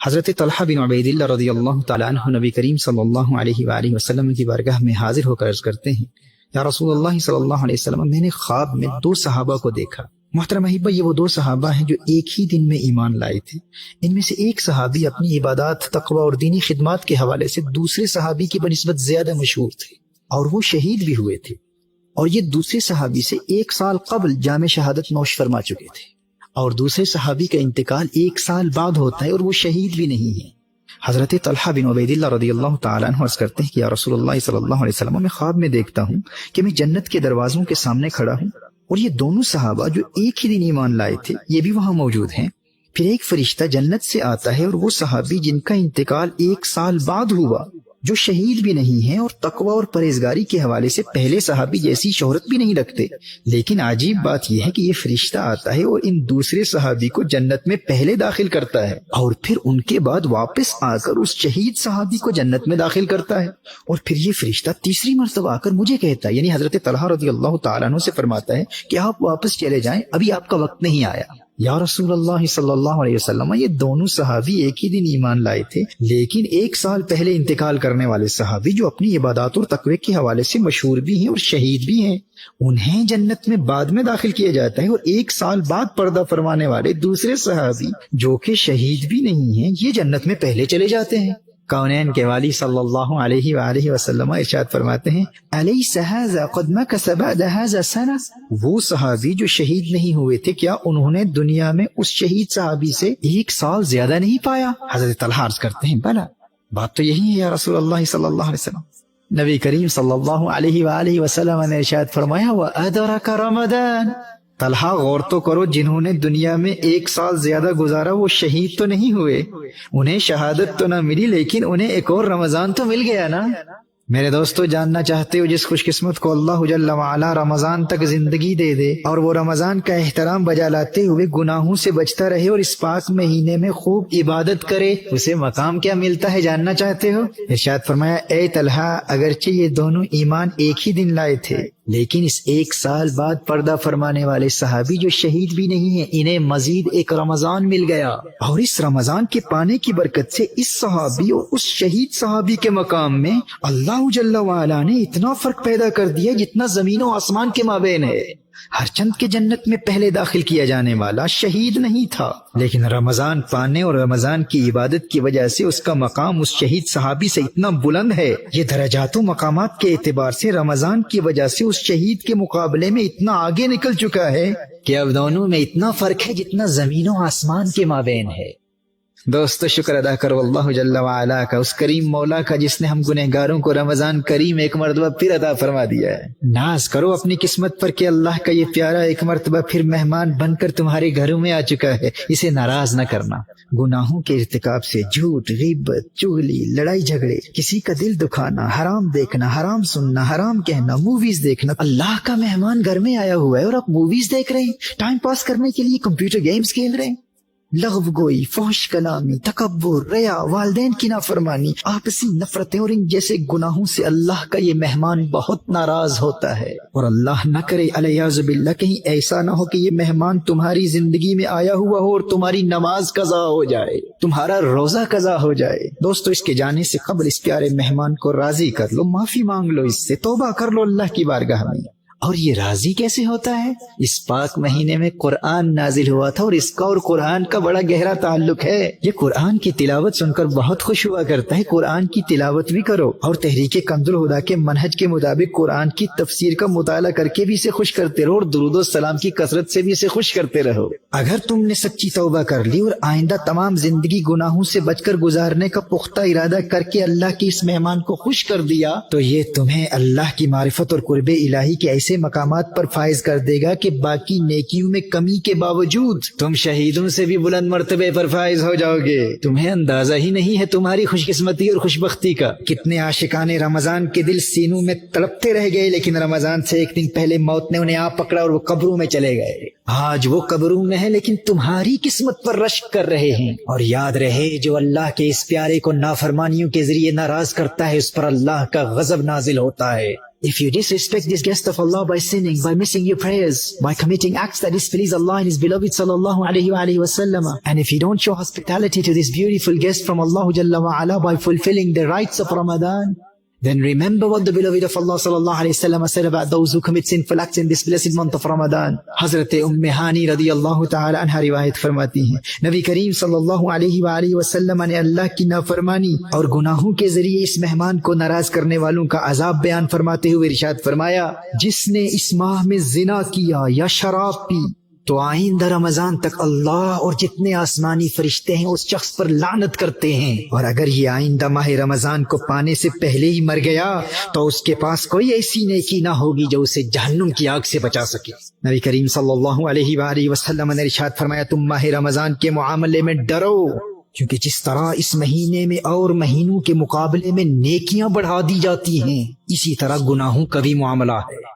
حضرت طلحہ بن عبید اللہ رضی اللہ تعالیٰ عنہ نبی کریم صلی اللہ علیہ وآلہ وسلم کی بارگاہ میں حاضر ہو کر عرض کرتے ہیں، یا رسول اللہ صلی اللہ علیہ وسلم، میں نے خواب میں 2 صحابہ کو دیکھا۔ محترم احبہ، یہ وہ 2 صحابہ ہیں جو ایک ہی دن میں ایمان لائے تھے۔ ان میں سے ایک صحابی اپنی عبادات، تقوی اور دینی خدمات کے حوالے سے دوسرے صحابی کی بنسبت زیادہ مشہور تھے اور وہ شہید بھی ہوئے تھے، اور یہ دوسرے صحابی سے 1 سال قبل جام شہادت نوش فرما چکے تھے، اور دوسرے صحابی کا انتقال 1 سال بعد ہوتا ہے اور وہ شہید بھی نہیں ہے۔ حضرت طلحہ بن عبید اللہ رضی اللہ تعالیٰ عنہ عرض کرتے ہیں کہ یا رسول اللہ صلی اللہ علیہ وسلم، میں خواب میں دیکھتا ہوں کہ میں جنت کے دروازوں کے سامنے کھڑا ہوں، اور یہ دونوں صحابہ جو ایک ہی دن ایمان لائے تھے یہ بھی وہاں موجود ہیں۔ پھر ایک فرشتہ جنت سے آتا ہے، اور وہ صحابی جن کا انتقال 1 سال بعد ہوا، جو شہید بھی نہیں ہیں اور تقوی اور پرہیزگاری کے حوالے سے پہلے صحابی جیسی شہرت بھی نہیں رکھتے، لیکن عجیب بات یہ ہے کہ یہ فرشتہ آتا ہے اور ان دوسرے صحابی کو جنت میں پہلے داخل کرتا ہے، اور پھر ان کے بعد واپس آ کر اس شہید صحابی کو جنت میں داخل کرتا ہے، اور پھر یہ فرشتہ تیسری مرتبہ آ کر مجھے کہتا ہے، یعنی حضرت طلحہ رضی اللہ تعالیٰ عنہ سے فرماتا ہے کہ آپ واپس چلے جائیں، ابھی آپ کا وقت نہیں آیا۔ یا رسول اللہ صلی اللہ علیہ وسلم، یہ دونوں صحابی ایک ہی دن ایمان لائے تھے، لیکن 1 سال پہلے انتقال کرنے والے صحابی جو اپنی عبادات اور تقوی کے حوالے سے مشہور بھی ہیں اور شہید بھی ہیں، انہیں جنت میں بعد میں داخل کیا جاتا ہے، اور 1 سال بعد پردہ فرمانے والے دوسرے صحابی جو کہ شہید بھی نہیں ہیں، یہ جنت میں پہلے چلے جاتے ہیں۔ کونین کے والی صلی اللہ علیہ وآلہ وسلم ارشاد فرماتے ہیں، الیس ھذا قد مکث بعد ھذا سنہ، وہ صحابی جو شہید نہیں ہوئے تھے، کیا انہوں نے دنیا میں اس شہید صحابی سے 1 سال زیادہ نہیں پایا؟ حضرت طلحہ عرض کرتے ہیں، بلا، بات تو یہی ہے یا رسول اللہ صلی اللہ علیہ وسلم۔ نبی کریم صلی اللہ علیہ وآلہ وسلم نے ارشاد فرمایا، وَأَدْرَكَ رمضان۔ طلحہ غور تو کرو، جنہوں نے دنیا میں 1 سال زیادہ گزارا وہ شہید تو نہیں ہوئے، انہیں شہادت تو نہ ملی، لیکن انہیں ایک اور رمضان تو مل گیا نا۔ میرے دوستو، جاننا چاہتے ہو جس خوش قسمت کو اللہ جل وعلا رمضان تک زندگی دے دے اور وہ رمضان کا احترام بجا لاتے ہوئے گناہوں سے بچتا رہے اور اس پاک مہینے میں خوب عبادت کرے، اسے مقام کیا ملتا ہے؟ جاننا چاہتے ہو؟ ارشاد فرمایا، اے طلحہ، اگرچہ یہ دونوں ایمان ایک ہی دن لائے تھے، لیکن اس 1 سال بعد پردہ فرمانے والے صحابی جو شہید بھی نہیں ہیں، انہیں مزید ایک رمضان مل گیا، اور اس رمضان کے پانے کی برکت سے اس صحابی اور اس شہید صحابی کے مقام میں اللہ جل وعلا نے اتنا فرق پیدا کر دیا جتنا زمین و آسمان کے مابین ہے۔ ہر چند کے جنت میں پہلے داخل کیا جانے والا شہید نہیں تھا، لیکن رمضان پانے اور رمضان کی عبادت کی وجہ سے اس کا مقام اس شہید صحابی سے اتنا بلند ہے، یہ درجات و مقامات کے اعتبار سے رمضان کی وجہ سے اس شہید کے مقابلے میں اتنا آگے نکل چکا ہے کہ اب دونوں میں اتنا فرق ہے جتنا زمین و آسمان کے مابین ہے۔ دوستو، شکر ادا کرو اللہ جل وعلا کا، اس کریم مولا کا جس نے ہم گنہگاروں کو رمضان کریم ایک مرتبہ پھر عطا فرما دیا ہے۔ ناز کرو اپنی قسمت پر کہ اللہ کا یہ پیارا ایک مرتبہ پھر مہمان بن کر تمہارے گھروں میں آ چکا ہے، اسے ناراض نہ کرنا۔ گناہوں کے ارتکاب سے جھوٹ، غیبت، چغلی، لڑائی جھگڑے، کسی کا دل دکھانا، حرام دیکھنا، حرام سننا، حرام کہنا، موویز دیکھنا۔ اللہ کا مہمان گھر میں آیا ہوا ہے اور آپ موویز دیکھ رہے ہیں، ٹائم پاس کرنے کے لیے کمپیوٹر گیمز کھیل رہے ہیں۔ لغو گوئی، فحش کلامی، تکبر، ریا، والدین کی نافرمانی، آپسی نفرتیں اور ان جیسے گناہوں سے اللہ کا یہ مہمان بہت ناراض ہوتا ہے، اور اللہ نہ کرے الیاذ باللہ کہیں ایسا نہ ہو کہ یہ مہمان تمہاری زندگی میں آیا ہوا ہو اور تمہاری نماز قضا ہو جائے، تمہارا روزہ قضا ہو جائے۔ دوستو، اس کے جانے سے قبل اس پیارے مہمان کو راضی کر لو، معافی مانگ لو، اس سے توبہ کر لو اللہ کی بارگاہ میں۔ اور یہ راضی کیسے ہوتا ہے؟ اس پاک مہینے میں قرآن نازل ہوا تھا، اور اس کا اور قرآن کا بڑا گہرا تعلق ہے۔ یہ قرآن کی تلاوت سن کر بہت خوش ہوا کرتا ہے، قرآن کی تلاوت بھی کرو، اور تحریک کنز الہدیٰ کے منہج کے مطابق قرآن کی تفسیر کا مطالعہ کر کے بھی اسے خوش کرتے رہو، اور درود و سلام کی کثرت سے بھی اسے خوش کرتے رہو۔ اگر تم نے سچی توبہ کر لی اور آئندہ تمام زندگی گناہوں سے بچ کر گزارنے کا پختہ ارادہ کر کے اللہ کے اس مہمان کو خوش کر دیا، تو یہ تمہیں اللہ کی معرفت اور قرب الہی کے ایسے مقامات پر فائز کر دے گا کہ باقی نیکیوں میں کمی کے باوجود تم شہیدوں سے بھی بلند مرتبے پر فائز ہو جاؤ گے۔ تمہیں اندازہ ہی نہیں ہے تمہاری خوش قسمتی اور خوش بختی کا۔ کتنے عاشقان رمضان کے دل سینوں میں تڑپتے رہ گئے، لیکن رمضان سے 1 دن پہلے موت نے انہیں آ پکڑا اور وہ قبروں میں چلے گئے۔ آج وہ قبروں میں ہے لیکن تمہاری قسمت پر رشک کر رہے ہیں۔ اور یاد رہے، جو اللہ کے اس پیارے کو نافرمانیوں کے ذریعے ناراض کرتا ہے، اس پر اللہ کا غضب نازل ہوتا ہے۔ If you disrespect this guest of Allah by sinning, by missing your prayers, by committing acts that displease Allah and His beloved sallallahu alayhi wa sallam, and if you don't show hospitality to this beautiful guest from Allah Jalla wa Ala by fulfilling the rites of Ramadan, then remember what the beloved of Allah sallallahu alayhi wa sallam said about those who commit sinful acts in this blessed month of Ramadan. Hazrat Hani radiyallahu ta'ala anha riwayat فرماتی ہیں نبی کریم صلی اللہ علیہ وآلہ وسلم نے اللہ کی نافرمانی اور گناہوں کے ذریعے اس مہمان کو ناراض کرنے والوں کا عذاب بیان فرماتے ہوئے ارشاد فرمایا، جس نے اس ماہ میں زنا کیا یا شراب پی تو آئندہ رمضان تک اللہ اور جتنے آسمانی فرشتے ہیں اس شخص پر لعنت کرتے ہیں، اور اگر یہ آئندہ ماہ رمضان کو پانے سے پہلے ہی مر گیا تو اس کے پاس کوئی ایسی نیکی نہ ہوگی جو اسے جہنم کی آگ سے بچا سکے۔ نبی کریم صلی اللہ علیہ وآلہ وسلم نے ارشاد فرمایا، تم ماہ رمضان کے معاملے میں ڈرو، کیونکہ جس طرح اس مہینے میں اور مہینوں کے مقابلے میں نیکیاں بڑھا دی جاتی ہیں، اسی طرح گناہوں کا بھی معاملہ ہے۔